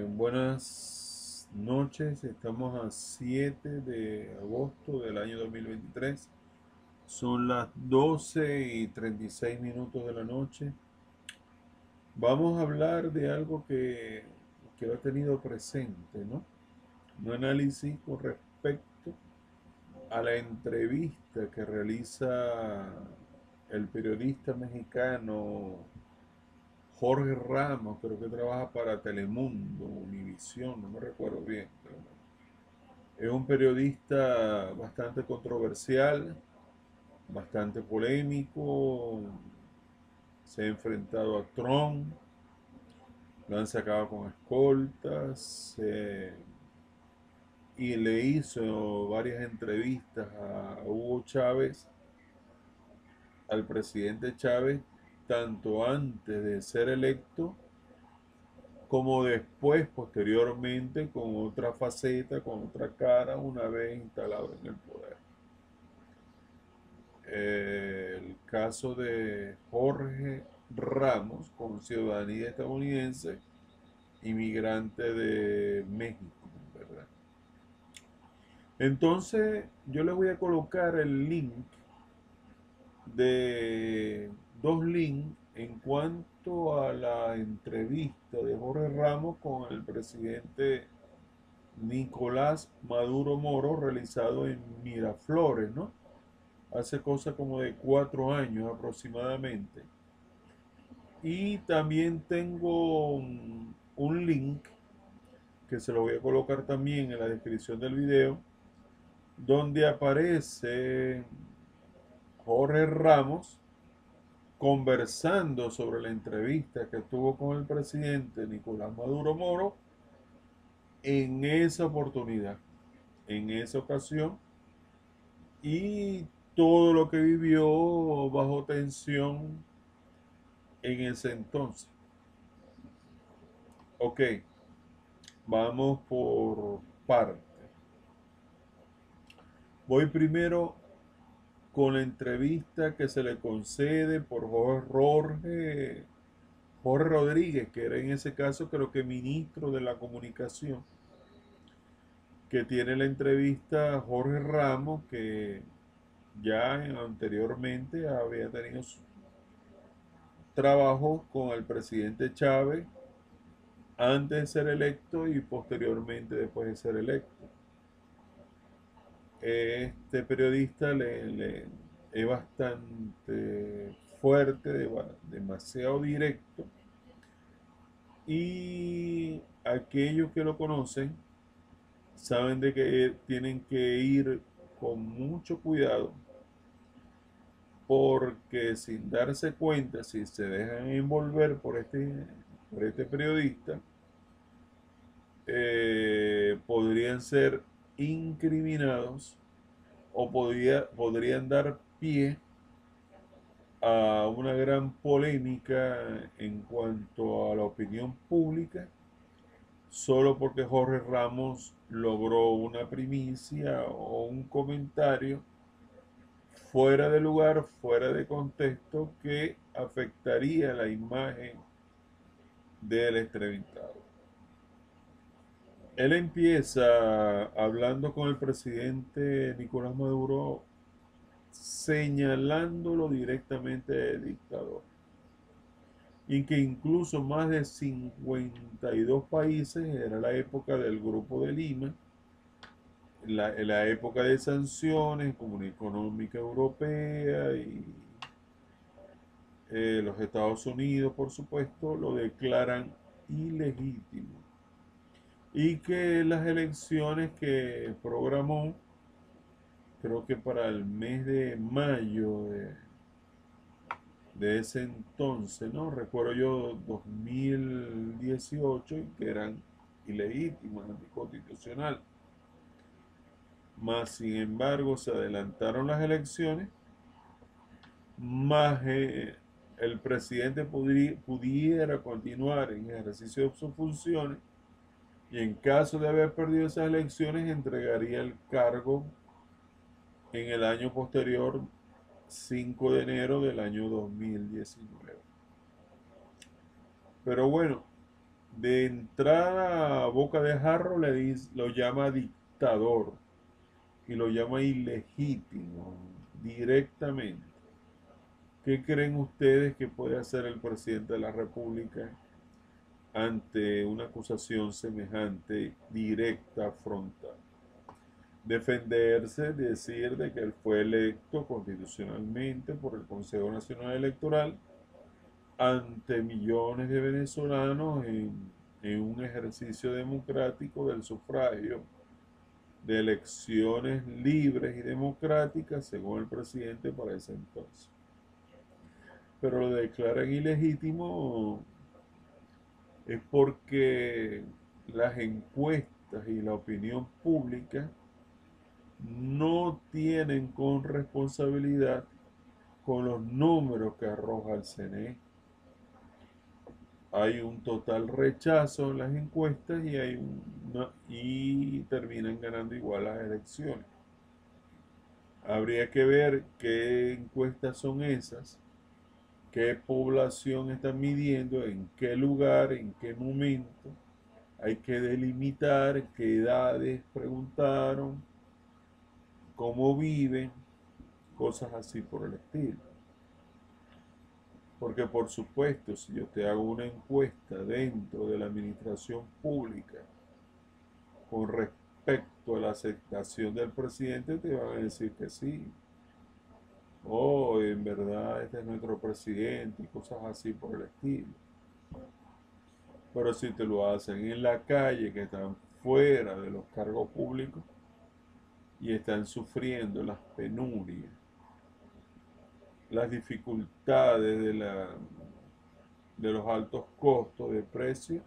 Buenas noches, estamos a 7 de agosto del año 2023. Son las 12:36 de la noche. Vamos a hablar de algo que lo he tenido presente, ¿no? Un análisis con respecto a la entrevista que realiza el periodista mexicano Jorge Ramos, creo que trabaja para Telemundo, Univisión, no me recuerdo bien. Es un periodista bastante controversial, bastante polémico, se ha enfrentado a Trump, lo han sacado con escoltas y le hizo varias entrevistas a Hugo Chávez, al presidente Chávez, tanto antes de ser electo como después, posteriormente, con otra faceta, con otra cara, una vez instalado en el poder. El caso de Jorge Ramos, con ciudadanía estadounidense, inmigrante de México, ¿verdad? Entonces, yo le voy a colocar el link de dos links en cuanto a la entrevista de Jorge Ramos con el presidente Nicolás Maduro Moro realizado en Miraflores, ¿no? Hace cosa como de 4 años aproximadamente. Y también tengo un link que se lo voy a colocar también en la descripción del video, donde aparece Jorge Ramos conversando sobre la entrevista que tuvo con el presidente Nicolás Maduro Moro en esa oportunidad, en esa ocasión, y todo lo que vivió bajo tensión en ese entonces. Ok, vamos por partes. Voy primero con la entrevista que se le concede por Jorge Rodríguez, que era en ese caso creo que ministro de la comunicación, que tiene la entrevista Jorge Ramos, que ya anteriormente había tenido su trabajo con el presidente Chávez antes de ser electo y posteriormente después de ser electo. Este periodista es bastante fuerte, demasiado directo, y aquellos que lo conocen saben de que tienen que ir con mucho cuidado, porque sin darse cuenta, si se dejan envolver por este periodista, podrían ser incriminados o podrían dar pie a una gran polémica en cuanto a la opinión pública, solo porque Jorge Ramos logró una primicia o un comentario fuera de lugar, fuera de contexto, que afectaría la imagen del entrevistado. Él empieza hablando con el presidente Nicolás Maduro, señalándolo directamente de dictador, y que incluso más de 52 países, era la época del Grupo de Lima, la época de sanciones, Comunidad Económica Europea y los Estados Unidos, por supuesto, lo declaran ilegítimo, y que las elecciones que programó, creo que para el mes de mayo de ese entonces, ¿no? Recuerdo yo 2018, que eran ilegítimas, anticonstitucional. Más sin embargo, se adelantaron las elecciones, más el presidente pudiera continuar en el ejercicio de sus funciones, y en caso de haber perdido esas elecciones, entregaría el cargo en el año posterior, 5 de enero del año 2019. Pero bueno, de entrada a boca de jarro lo llama dictador y lo llama ilegítimo directamente. ¿Qué creen ustedes que puede hacer el presidente de la República ante una acusación semejante, directa, frontal? Defenderse, decir de que él fue electo constitucionalmente por el Consejo Nacional Electoral ante millones de venezolanos en un ejercicio democrático del sufragio, de elecciones libres y democráticas, según el presidente para ese entonces. Pero lo declaran ilegítimo es porque las encuestas y la opinión pública no tienen con responsabilidad con los números que arroja el CNE. Hay un total rechazo en las encuestas y terminan ganando igual las elecciones. Habría que ver qué encuestas son esas, qué población están midiendo, en qué lugar, en qué momento. Hay que delimitar qué edades preguntaron, cómo viven, cosas así por el estilo. Porque por supuesto, si yo te hago una encuesta dentro de la administración pública con respecto a la aceptación del presidente, te van a decir que sí. Oh, en verdad este es nuestro presidente y cosas así por el estilo. Pero si te lo hacen en la calle, que están fuera de los cargos públicos y están sufriendo las penurias, las dificultades de los altos costos de precio,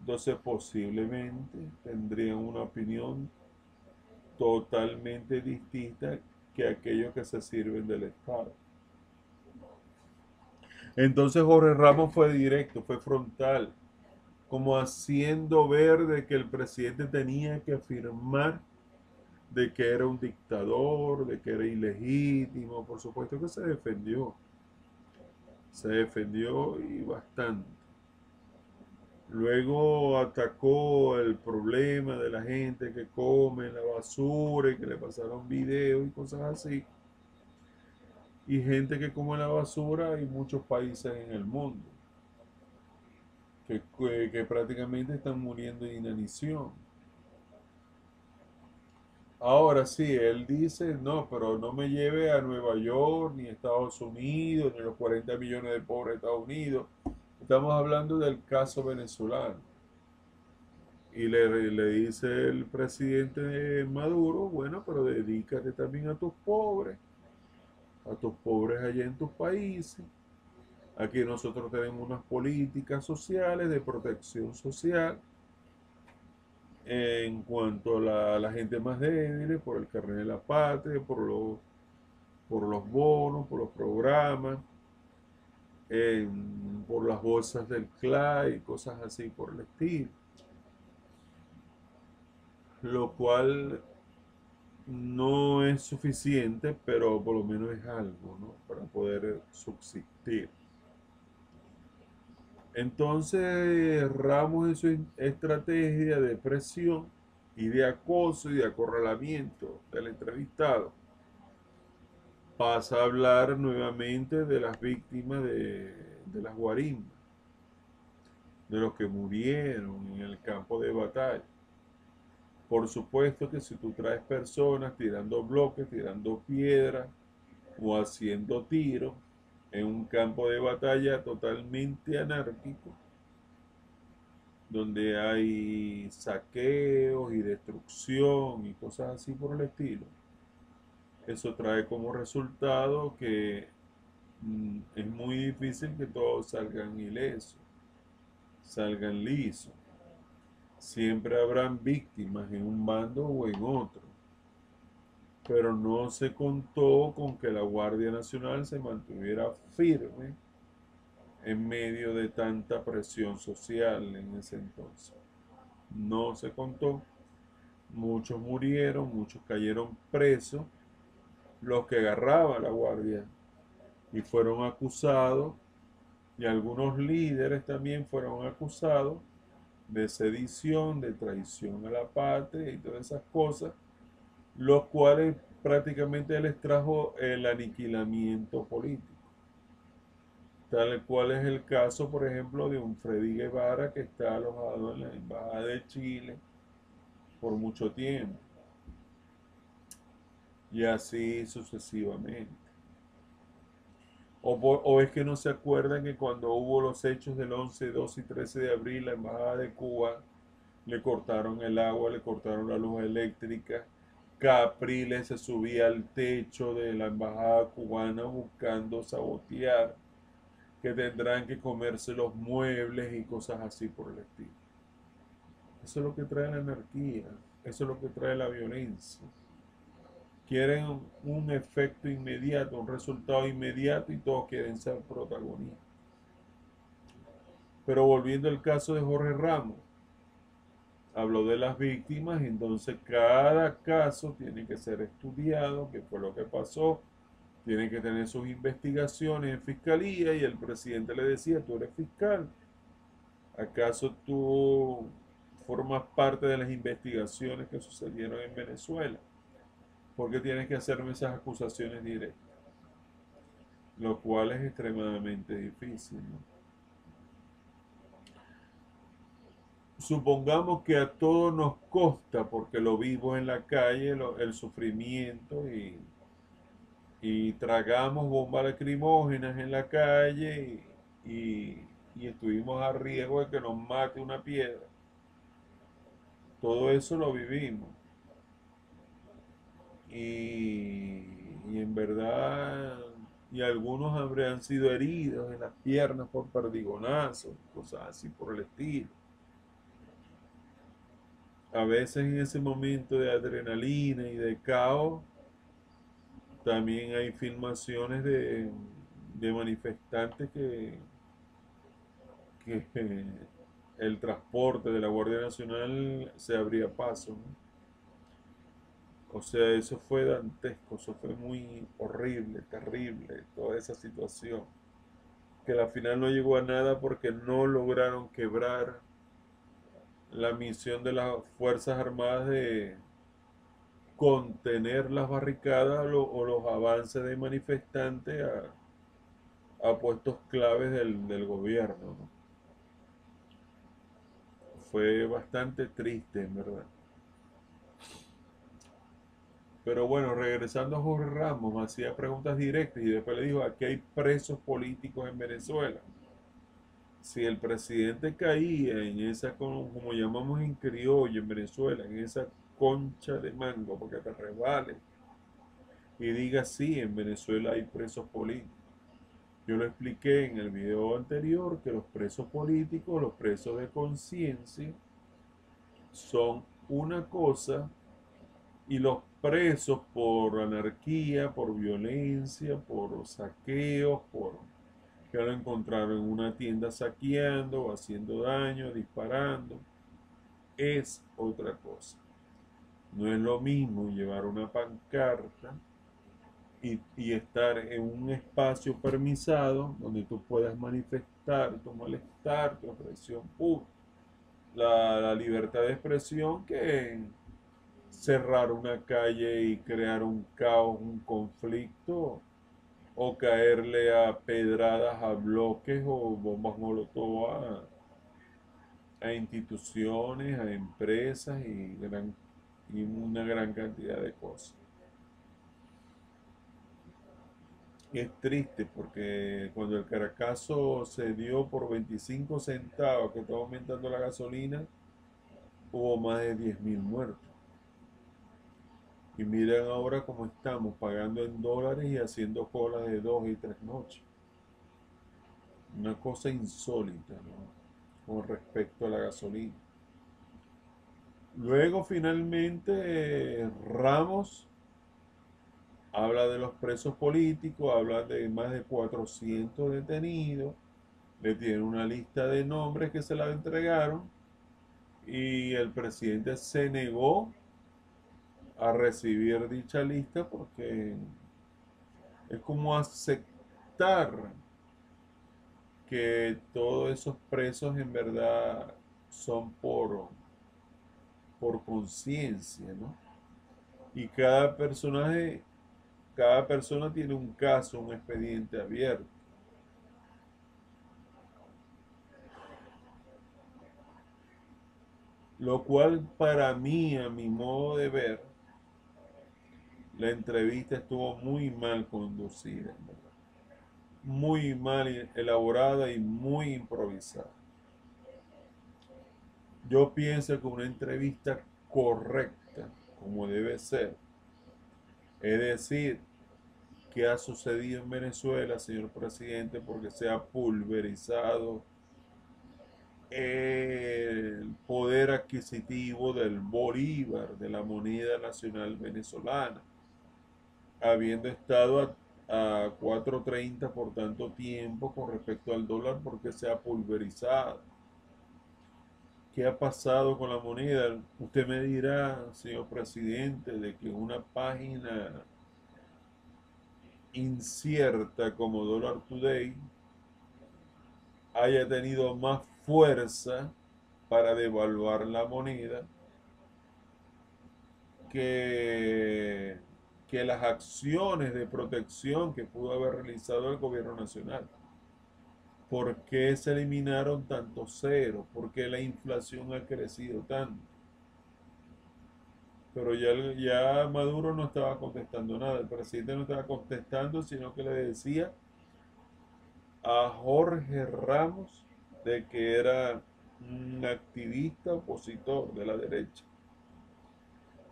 entonces posiblemente tendrían una opinión totalmente distinta que aquellos que se sirven del Estado. Entonces Jorge Ramos fue directo, fue frontal, como haciendo ver de que el presidente tenía que afirmar de que era un dictador, de que era ilegítimo. Por supuesto que se defendió y bastante. Luego atacó el problema de la gente que come en la basura y que le pasaron videos y cosas así. Y gente que come en la basura hay muchos países en el mundo que prácticamente están muriendo de inanición. Ahora sí, él dice, no, pero no me lleve a Nueva York, ni a Estados Unidos, ni a los 40 millones de pobres de Estados Unidos. Estamos hablando del caso venezolano. Y le dice el presidente Maduro, bueno, pero dedícate también a tus pobres allá en tus países. Aquí nosotros tenemos unas políticas sociales de protección social en cuanto a la gente más débil, por el carnet de la patria, por los bonos, por los programas, por las bolsas del CLA y cosas así por el estilo. Lo cual no es suficiente, pero por lo menos es algo, ¿no? Para poder subsistir. Entonces, Ramos en su estrategia de presión y de acoso y de acorralamiento del entrevistado pasa a hablar nuevamente de las víctimas de las guarimbas, de los que murieron en el campo de batalla. Por supuesto que si tú traes personas tirando bloques, tirando piedras o haciendo tiros en un campo de batalla totalmente anárquico, donde hay saqueos y destrucción y cosas así por el estilo, eso trae como resultado que es muy difícil que todos salgan ilesos, salgan lisos. Siempre habrán víctimas en un bando o en otro, pero no se contó con que la Guardia Nacional se mantuviera firme en medio de tanta presión social en ese entonces. No se contó, muchos murieron, muchos cayeron presos, los que agarraba la Guardia y fueron acusados Y algunos líderes también fueron acusados de sedición, de traición a la patria y todas esas cosas, los cuales prácticamente les trajo el aniquilamiento político. Tal cual es el caso, por ejemplo, de un Freddy Guevara que está alojado en la Embajada de Chile por mucho tiempo, y así sucesivamente. O es que no se acuerdan que cuando hubo los hechos del 11, 12 y 13 de abril, la Embajada de Cuba le cortaron el agua, le cortaron la luz eléctrica. Capriles se subía al techo de la embajada cubana buscando sabotear, que tendrán que comerse los muebles y cosas así por el estilo. Eso es lo que trae la anarquía, eso es lo que trae la violencia. Quieren un efecto inmediato, un resultado inmediato y todos quieren ser protagonistas. Pero volviendo al caso de Jorge Ramos, habló de las víctimas, entonces cada caso tiene que ser estudiado, qué fue lo que pasó, tiene que tener sus investigaciones en fiscalía y el presidente le decía, tú eres fiscal, ¿acaso tú formas parte de las investigaciones que sucedieron en Venezuela? ¿Por qué tienes que hacerme esas acusaciones directas? Lo cual es extremadamente difícil, ¿no? Supongamos que a todos nos consta, porque lo vivo en la calle, el sufrimiento y tragamos bombas lacrimógenas en la calle y estuvimos a riesgo de que nos mate una piedra. Todo eso lo vivimos. Y en verdad, y algunos habrían sido heridos en las piernas por perdigonazos, cosas así por el estilo. A veces en ese momento de adrenalina y de caos, también hay filmaciones de manifestantes que el transporte de la Guardia Nacional se abría paso, ¿no? O sea, eso fue dantesco, eso fue muy horrible, terrible, toda esa situación. Que al final no llegó a nada porque no lograron quebrar la misión de las Fuerzas Armadas de contener las barricadas o los avances de manifestantes a puestos claves del gobierno, ¿no? Fue bastante triste, en verdad. Pero bueno, regresando a Jorge Ramos, me hacía preguntas directas y después le dijo, aquí hay presos políticos en Venezuela. Si el presidente caía en esa, como llamamos en criollo en Venezuela, en esa concha de mango, porque te resbales, y diga sí, en Venezuela hay presos políticos. Yo lo expliqué en el video anterior que los presos políticos, los presos de conciencia, son una cosa y los presos por anarquía, por violencia, por saqueos, por que lo encontraron en una tienda saqueando, haciendo daño, disparando, es otra cosa. No es lo mismo llevar una pancarta y estar en un espacio permisado donde tú puedas manifestar tu malestar, tu expresión pública, la libertad de expresión, que cerrar una calle y crear un caos, un conflicto, o caerle a pedradas a bloques o bombas molotov a instituciones, a empresas y una gran cantidad de cosas. Es triste porque cuando el Caracazo se dio por 25 centavos que estaba aumentando la gasolina, hubo más de 10.000 muertos. Y miren ahora cómo estamos, pagando en dólares y haciendo colas de 2 y 3 noches. Una cosa insólita, ¿no? Con respecto a la gasolina. Luego finalmente Ramos habla de los presos políticos, habla de más de 400 detenidos, le tiene una lista de nombres que se la entregaron y el presidente se negó a recibir dicha lista porque es como aceptar que todos esos presos en verdad son por conciencia, ¿no? Y cada persona tiene un caso, un expediente abierto. Lo cual para mí, a mi modo de ver, la entrevista estuvo muy mal conducida, en verdad. Muy mal elaborada y muy improvisada. Yo pienso que una entrevista correcta, como debe ser, es decir, qué ha sucedido en Venezuela, señor presidente, porque se ha pulverizado el poder adquisitivo del bolívar, de la moneda nacional venezolana, habiendo estado a 4.30 por tanto tiempo con respecto al dólar porque se ha pulverizado. ¿Qué ha pasado con la moneda? Usted me dirá, señor presidente, de que una página incierta como Dollar Today haya tenido más fuerza para devaluar la moneda que, que las acciones de protección que pudo haber realizado el gobierno nacional. ¿Por qué se eliminaron tantos ceros? ¿Por qué la inflación ha crecido tanto? Pero ya Maduro no estaba contestando nada, el presidente no estaba contestando, sino que le decía a Jorge Ramos de que era un activista opositor de la derecha.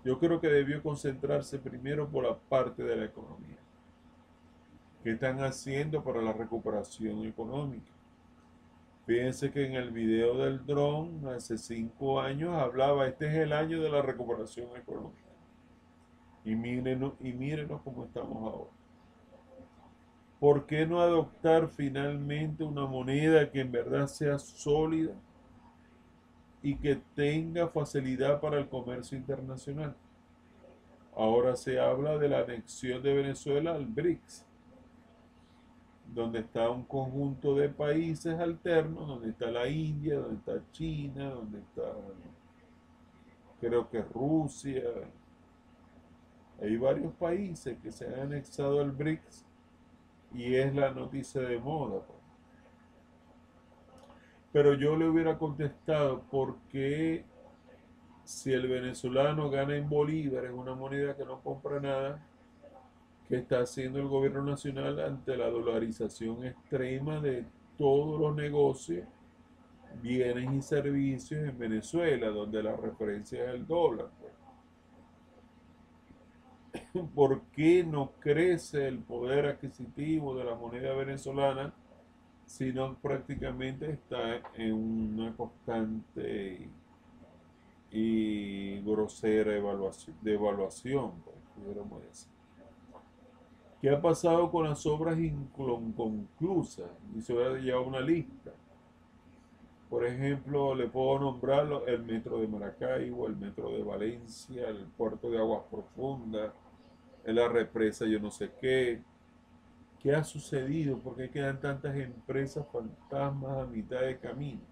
Yo creo que debió concentrarse primero por la parte de la economía. ¿Qué están haciendo para la recuperación económica? Fíjense que en el video del dron hace 5 años hablaba, este es el año de la recuperación económica. Y mírenos cómo estamos ahora. ¿Por qué no adoptar finalmente una moneda que en verdad sea sólida y que tenga facilidad para el comercio internacional? Ahora se habla de la anexión de Venezuela al BRICS, donde está un conjunto de países alternos, donde está la India, donde está China, donde está, creo que Rusia. Hay varios países que se han anexado al BRICS y es la noticia de moda, pues. Pero yo le hubiera contestado, ¿por qué si el venezolano gana en bolívares, una moneda que no compra nada, qué está haciendo el gobierno nacional ante la dolarización extrema de todos los negocios, bienes y servicios en Venezuela, donde la referencia es el dólar? Pues? ¿Por qué no crece el poder adquisitivo de la moneda venezolana, sino prácticamente está en una constante y grosera devaluación, pues, pudiéramos decir? ¿Qué ha pasado con las obras inconclusas? Y se va a llevar una lista. Por ejemplo, le puedo nombrar el metro de Maracaibo, el metro de Valencia, el puerto de Aguas Profundas, la represa yo no sé qué. ¿Qué ha sucedido? ¿Por qué quedan tantas empresas fantasmas a mitad de camino?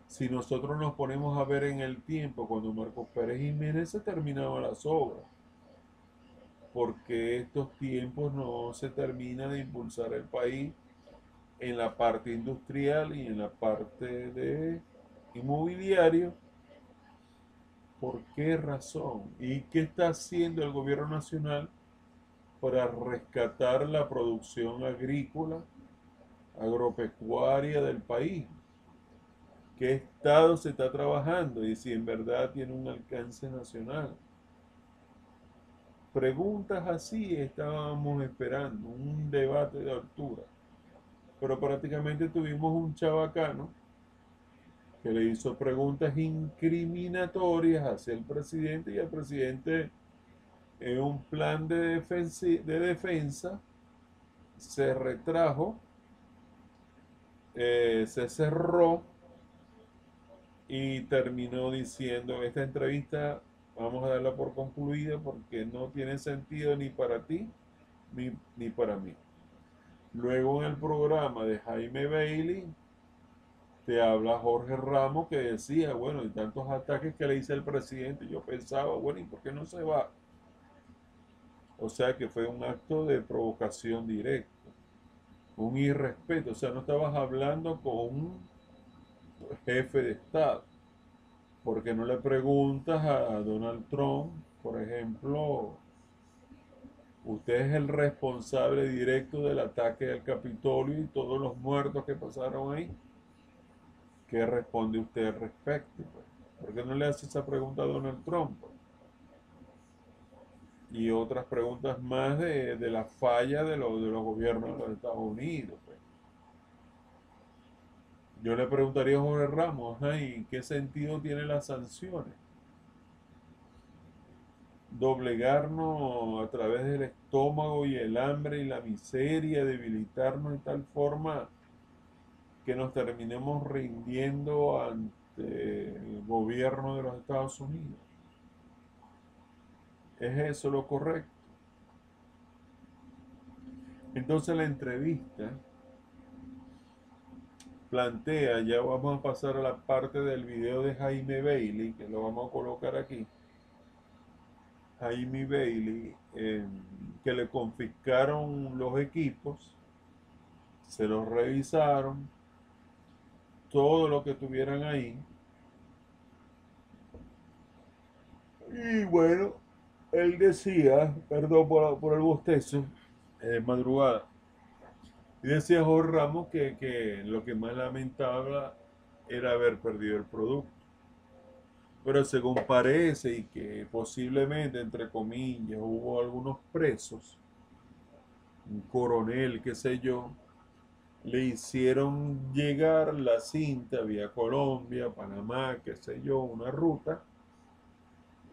Si nosotros nos ponemos a ver en el tiempo, cuando Marcos Pérez Jiménez se terminaban las obras, porque estos tiempos no se termina de impulsar el país en la parte industrial y en la parte de inmobiliario? ¿Por qué razón? ¿Y qué está haciendo el gobierno nacional para rescatar la producción agrícola, agropecuaria del país? ¿Qué estado se está trabajando y si en verdad tiene un alcance nacional? Preguntas así estábamos esperando, un debate de altura. Pero prácticamente tuvimos un chabacano que le hizo preguntas incriminatorias hacia el presidente y el presidente, en un plan de defensa, se retrajo, se cerró y terminó diciendo: esta entrevista vamos a darla por concluida porque no tiene sentido ni para ti ni para mí. Luego en el programa de Jaime Bailey te habla Jorge Ramos que decía, bueno, y tantos ataques que le hice al presidente, yo pensaba, bueno, ¿y por qué no se va? O sea que fue un acto de provocación directa, un irrespeto, o sea, no estabas hablando con un jefe de Estado, porque no le preguntas a Donald Trump, por ejemplo, usted es el responsable directo del ataque al Capitolio y todos los muertos que pasaron ahí. ¿Qué responde usted al respecto? Pues? ¿Por qué no le hace esa pregunta a Donald Trump? Pues? Y otras preguntas más de la falla de los gobiernos de los Estados Unidos. Pues. Yo le preguntaría a Jorge Ramos, ¿y qué sentido tienen las sanciones? Doblegarnos a través del estómago y el hambre y la miseria, debilitarnos de tal forma que nos terminemos rindiendo ante el gobierno de los Estados Unidos. ¿Es eso lo correcto? Entonces la entrevista plantea, ya vamos a pasar a la parte del video de Jaime Bailey, que lo vamos a colocar aquí. Jaime Bailey, que le confiscaron los equipos, se los revisaron, todo lo que tuvieran ahí. Y bueno, él decía, perdón por el bostezo, madrugada, y decía Jorge Ramos que lo que más lamentaba era haber perdido el producto. Pero según parece y que posiblemente, entre comillas, hubo algunos presos, un coronel, qué sé yo, le hicieron llegar la cinta vía Colombia, Panamá, qué sé yo, una ruta,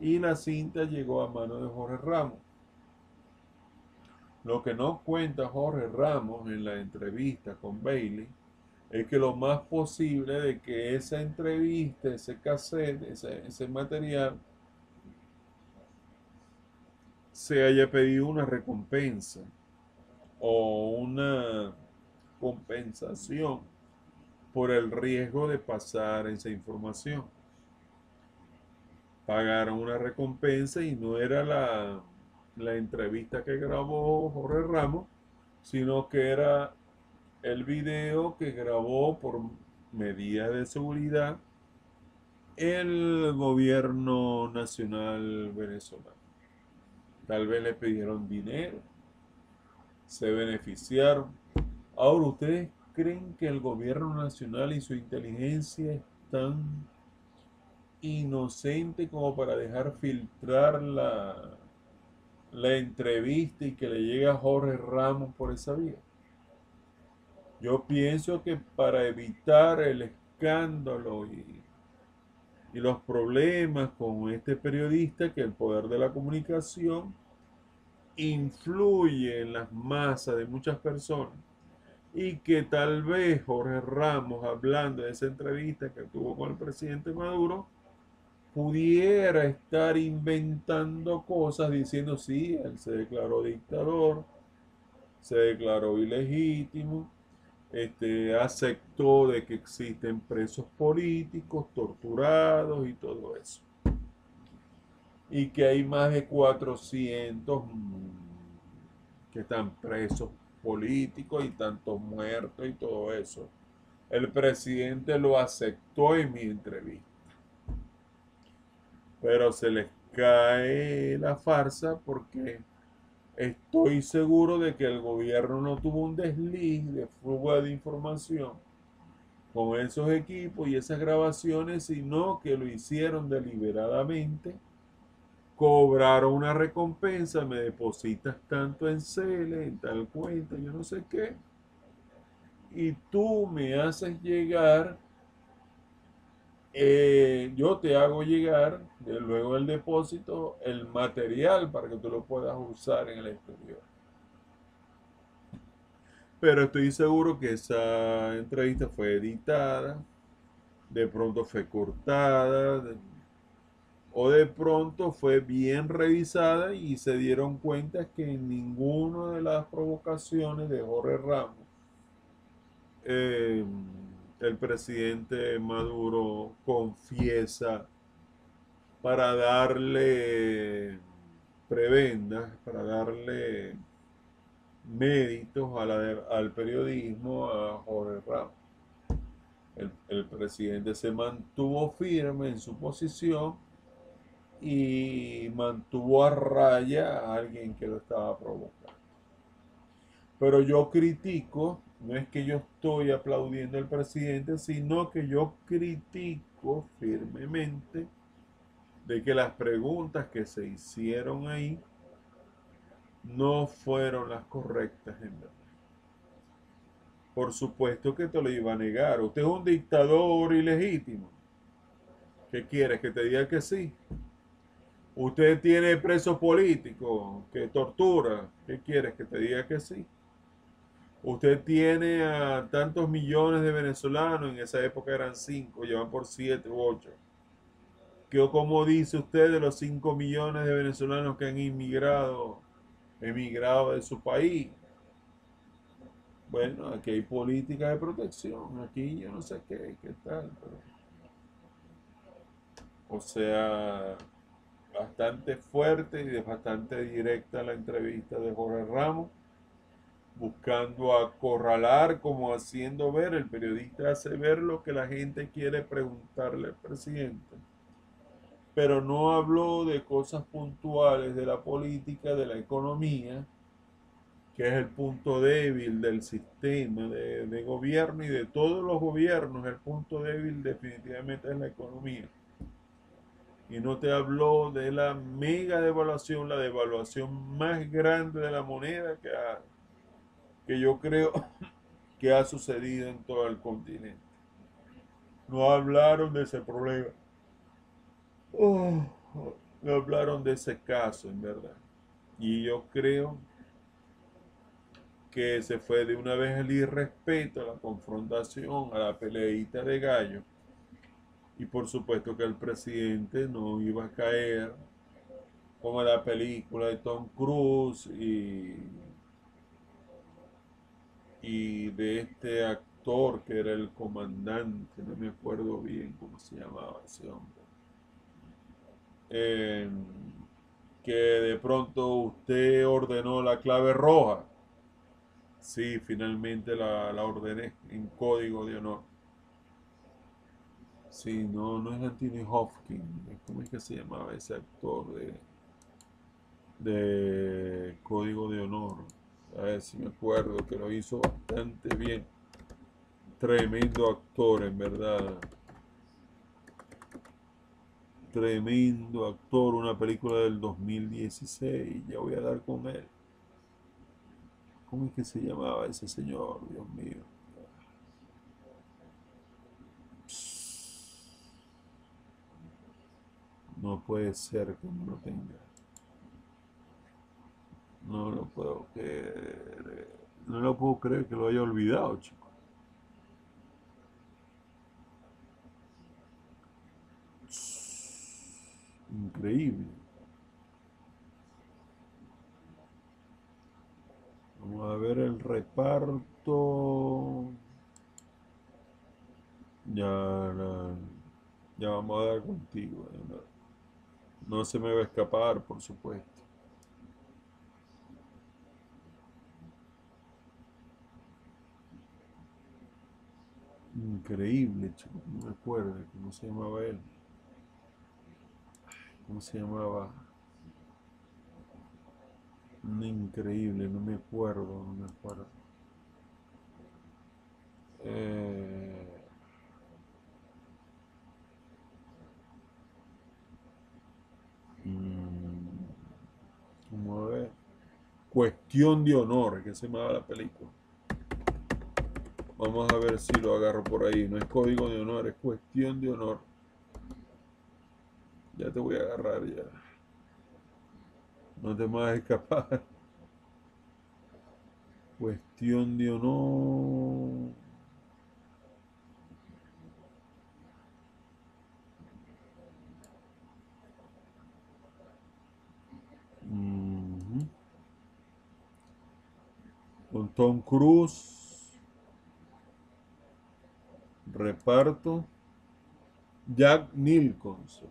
y la cinta llegó a manos de Jorge Ramos. Lo que no cuenta Jorge Ramos en la entrevista con Bailey es que lo más posible de que esa entrevista, ese cassette, ese material, se haya pedido una recompensa o una compensación por el riesgo de pasar esa información. Pagaron una recompensa y no era la entrevista que grabó Jorge Ramos, sino que era el video que grabó por medidas de seguridad el gobierno nacional venezolano. Tal vez le pidieron dinero, se beneficiaron. Ahora, ¿ustedes creen que el gobierno nacional y su inteligencia están inocentes como para dejar filtrar la entrevista y que le llegue a Jorge Ramos por esa vía? Yo pienso que para evitar el escándalo y los problemas con este periodista, que el poder de la comunicación influye en las masas de muchas personas, y que tal vez Jorge Ramos, hablando de esa entrevista que tuvo con el presidente Maduro, pudiera estar inventando cosas diciendo, sí, él se declaró dictador, se declaró ilegítimo, aceptó de que existen presos políticos, torturados y todo eso. Y que hay más de 400 que están presos políticos y tantos muertos y todo eso. El presidente lo aceptó en mi entrevista. Pero se les cae la farsa porque estoy seguro de que el gobierno no tuvo un desliz de fuga de información con esos equipos y esas grabaciones, sino que lo hicieron deliberadamente, cobraron una recompensa, me depositas tanto en Cele, en tal cuenta, yo no sé qué, y tú me haces llegar, yo te hago llegar, luego del depósito, el material para que tú lo puedas usar en el exterior. Pero estoy seguro que esa entrevista fue editada, de pronto fue cortada, o de pronto fue bien revisada y se dieron cuenta que en ninguna de las provocaciones de Jorge Ramos eh, el presidente Maduro confiesa para darle prebendas, para darle méritos al periodismo a Jorge Ramos. El presidente se mantuvo firme en su posición y mantuvo a raya a alguien que lo estaba provocando. Pero yo critico, no es que yo estoy aplaudiendo al presidente, sino que yo critico firmemente de que las preguntas que se hicieron ahí no fueron las correctas en verdad. Por supuesto que te lo iba a negar. Usted es un dictador ilegítimo. ¿Qué quieres? ¿Que te diga que sí? Usted tiene presos políticos que tortura. ¿Qué quieres? ¿Que te diga que sí? Usted tiene a tantos millones de venezolanos, en esa época eran 5, llevan por 7 u 8. ¿Cómo dice usted de los 5 millones de venezolanos que han emigrado de su país? Bueno, aquí hay política de protección, aquí yo no sé qué tal, pero, o sea, bastante fuerte y bastante directa la entrevista de Jorge Ramos, buscando acorralar, como haciendo ver, el periodista hace ver lo que la gente quiere preguntarle al presidente, pero no habló de cosas puntuales de la política, de la economía, que es el punto débil del sistema de gobierno y de todos los gobiernos. El punto débil definitivamente es la economía. Y no te habló de la mega devaluación, la devaluación más grande de la moneda que yo creo que ha sucedido en todo el continente. No hablaron de ese problema. Oh, no hablaron de ese caso, en verdad. Y yo creo que se fue de una vez el irrespeto, a la confrontación, a la peleita de gallo. Y por supuesto que el presidente no iba a caer como la película de Tom Cruise y de este actor que era el comandante, no me acuerdo bien cómo se llamaba ese hombre. Eh, que de pronto usted ordenó la clave roja. Sí, finalmente la ordené en código de honor. Sí, no, no es Anthony Hopkins. ¿Cómo es que se llamaba ese actor de Código de Honor? A ver si me acuerdo que lo hizo bastante bien. Tremendo actor, en verdad. Tremendo actor. Una película del 2016. Ya voy a dar con él. ¿Cómo es que se llamaba ese señor? Dios mío. No puede ser que no lo tenga. No lo puedo creer. No lo puedo creer que lo haya olvidado, chico. Increíble. Vamos a ver el reparto. Ya, ya vamos a dar contigo. No se me va a escapar, por supuesto. Increíble, chico. No me acuerdo cómo se llamaba él. ¿Cómo se llamaba? Increíble, no me acuerdo, no me acuerdo. Eh, mm, Vamos a ver. Cuestión de honor, que se llamaba la película. Vamos a ver si lo agarro por ahí. No es código de honor, es cuestión de honor. Ya te voy a agarrar ya. No te me vas a escapar. Cuestión de honor. Tom Cruise, reparto, Jack Nicholson.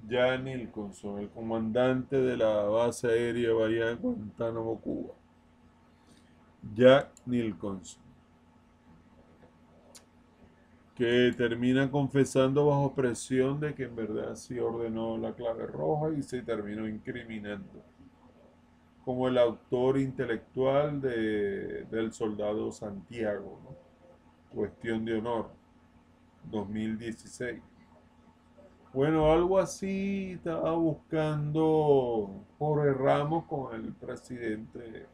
Jack Nicholson, el comandante de la base aérea Bahía de Guantánamo, Cuba. Jack Nicholson, que termina confesando bajo presión de que en verdad sí ordenó la clave roja y se terminó incriminando como el autor intelectual del soldado Santiago, ¿no? Cuestión de honor, 2016. Bueno, algo así estaba buscando Jorge Ramos con el presidente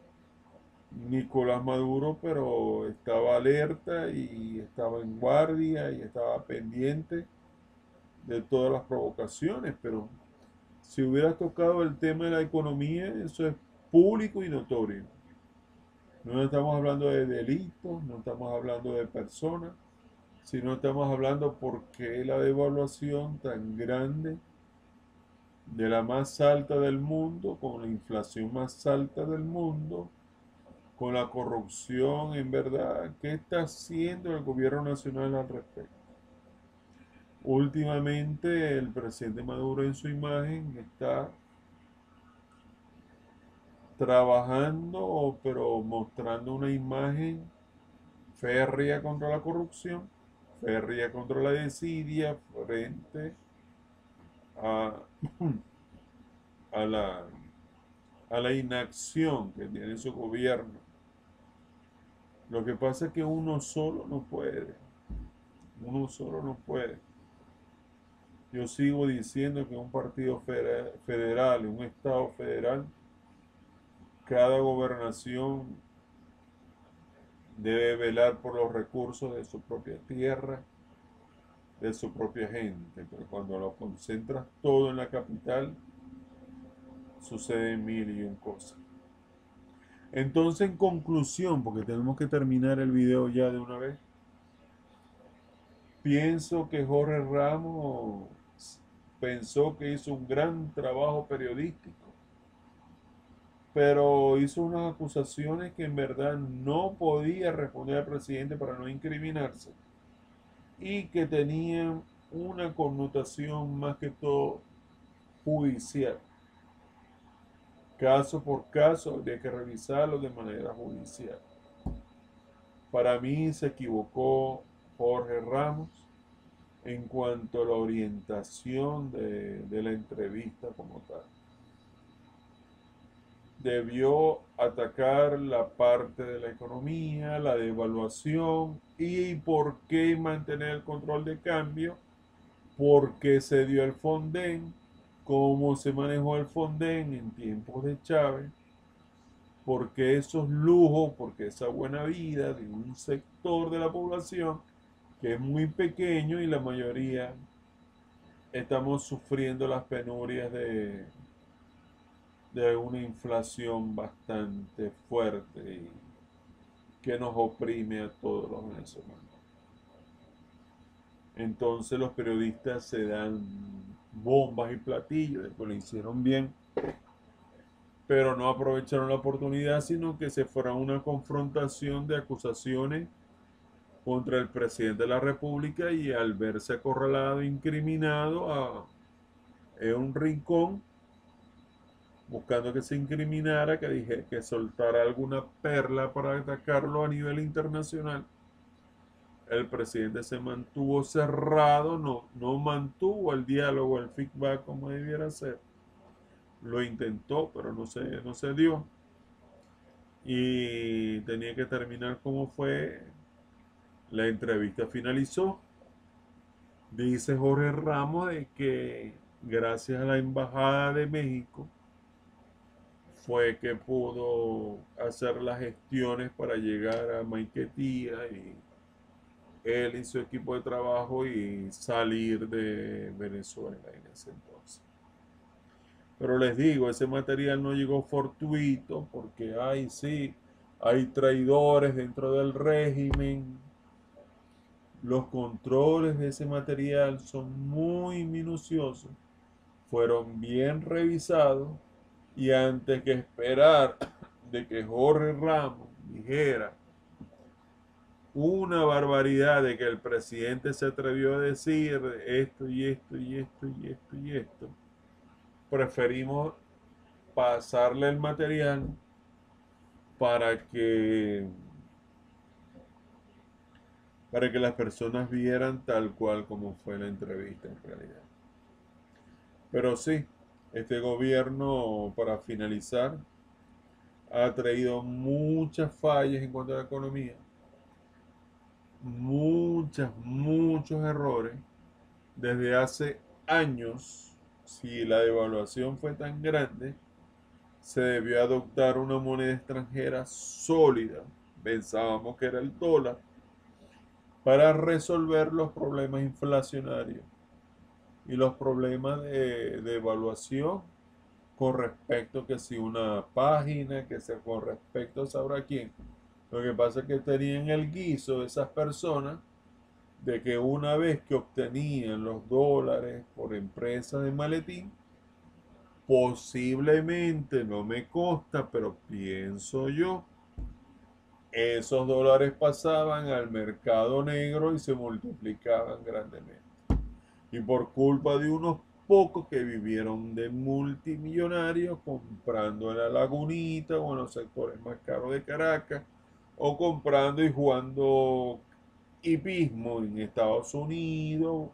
Nicolás Maduro, pero estaba alerta y estaba en guardia y estaba pendiente de todas las provocaciones, pero si hubiera tocado el tema de la economía, eso es público y notorio. No estamos hablando de delitos, no estamos hablando de personas, sino estamos hablando por qué la devaluación tan grande de la más alta del mundo, con la inflación más alta del mundo, con la corrupción, en verdad, ¿qué está haciendo el gobierno nacional al respecto? Últimamente el presidente Maduro en su imagen está trabajando, pero mostrando una imagen férrea contra la corrupción, férrea contra la desidia, frente a, a la, a la inacción que tiene su gobierno. Lo que pasa es que uno solo no puede, uno solo no puede. Yo sigo diciendo que un partido federal, un estado federal, cada gobernación debe velar por los recursos de su propia tierra, de su propia gente, pero cuando lo concentras todo en la capital, suceden mil y un cosas. Entonces, en conclusión, porque tenemos que terminar el video ya de una vez, pienso que Jorge Ramos pensó que hizo un gran trabajo periodístico, pero hizo unas acusaciones que en verdad no podía responder al presidente para no incriminarse y que tenían una connotación más que todo judicial. Caso por caso, habría que revisarlo de manera judicial. Para mí se equivocó Jorge Ramos en cuanto a la orientación de la entrevista como tal. Debió atacar la parte de la economía, la devaluación y por qué mantener el control de cambio, por qué se dio el Fonden, cómo se manejó el Fonden en tiempos de Chávez, porque esos lujos, porque esa buena vida de un sector de la población que es muy pequeño y la mayoría estamos sufriendo las penurias de una inflación bastante fuerte y que nos oprime a todos los venezolanos. Entonces los periodistas se dan bombas y platillos, después lo hicieron bien, pero no aprovecharon la oportunidad, sino que se fueron a una confrontación de acusaciones contra el presidente de la República y al verse acorralado, incriminado en un rincón, buscando que se incriminara, que dije que soltara alguna perla para atacarlo a nivel internacional. El presidente se mantuvo cerrado, no mantuvo el diálogo, el feedback como debiera ser. Lo intentó, pero no se dio. Y tenía que terminar como fue. La entrevista finalizó. Dice Jorge Ramos de que gracias a la Embajada de México fue que pudo hacer las gestiones para llegar a Maiquetía y él y su equipo de trabajo y salir de Venezuela en ese entonces. Pero les digo, ese material no llegó fortuito porque sí, hay traidores dentro del régimen. Los controles de ese material son muy minuciosos, fueron bien revisados y antes que esperar de que Jorge Ramos dijera una barbaridad, de que el presidente se atrevió a decir esto y esto y esto y esto y esto, preferimos pasarle el material para que las personas vieran tal cual como fue la entrevista en realidad. Pero sí, este gobierno, para finalizar, ha traído muchas fallas en cuanto a la economía, muchos errores. Desde hace años, si la devaluación fue tan grande, se debió adoptar una moneda extranjera sólida. Pensábamos que era el dólar para resolver los problemas inflacionarios y los problemas de evaluación con respecto que si una página, que sea con respecto a sabrá quién. Lo que pasa es que tenían el guiso de esas personas de que una vez que obtenían los dólares por empresas de maletín, posiblemente, no me consta, pero pienso yo, esos dólares pasaban al mercado negro y se multiplicaban grandemente. Y por culpa de unos pocos que vivieron de multimillonarios comprando en la Lagunita o en los sectores más caros de Caracas, o comprando y jugando hipismo en Estados Unidos,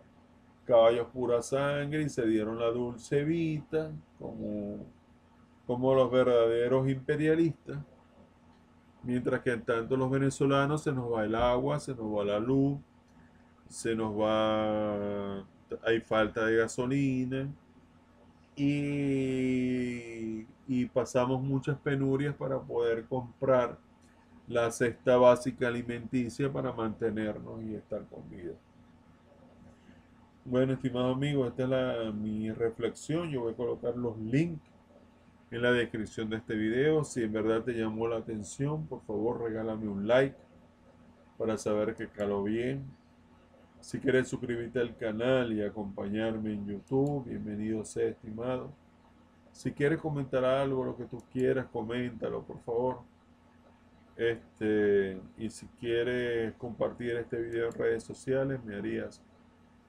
caballos pura sangre, y se dieron la dulce vida como los verdaderos imperialistas. Mientras que en tanto los venezolanos se nos va el agua, se nos va la luz, se nos va, hay falta de gasolina y pasamos muchas penurias para poder comprar la cesta básica alimenticia para mantenernos y estar con vida. Bueno, estimado amigo, esta es mi reflexión. Yo voy a colocar los links en la descripción de este video. Si en verdad te llamó la atención, por favor regálame un like para saber que caló bien. Si quieres suscribirte al canal y acompañarme en YouTube, bienvenido sea, estimado. Si quieres comentar algo, lo que tú quieras, coméntalo, por favor. Y si quieres compartir este video en redes sociales, me harías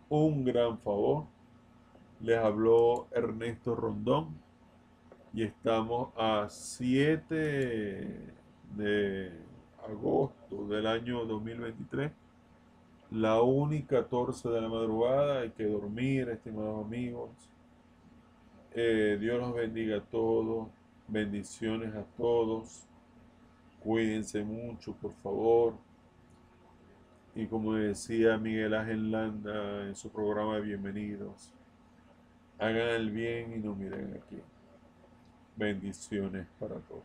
un gran favor. Les habló Ernesto Rondón y estamos a 7 de agosto del año 2023. La 1:14 de la madrugada, hay que dormir, estimados amigos. Dios los bendiga a todos, bendiciones a todos. Cuídense mucho, por favor. Y como decía Miguel Ángel Landa en su programa de Bienvenidos, hagan el bien y no miren aquí. Bendiciones para todos.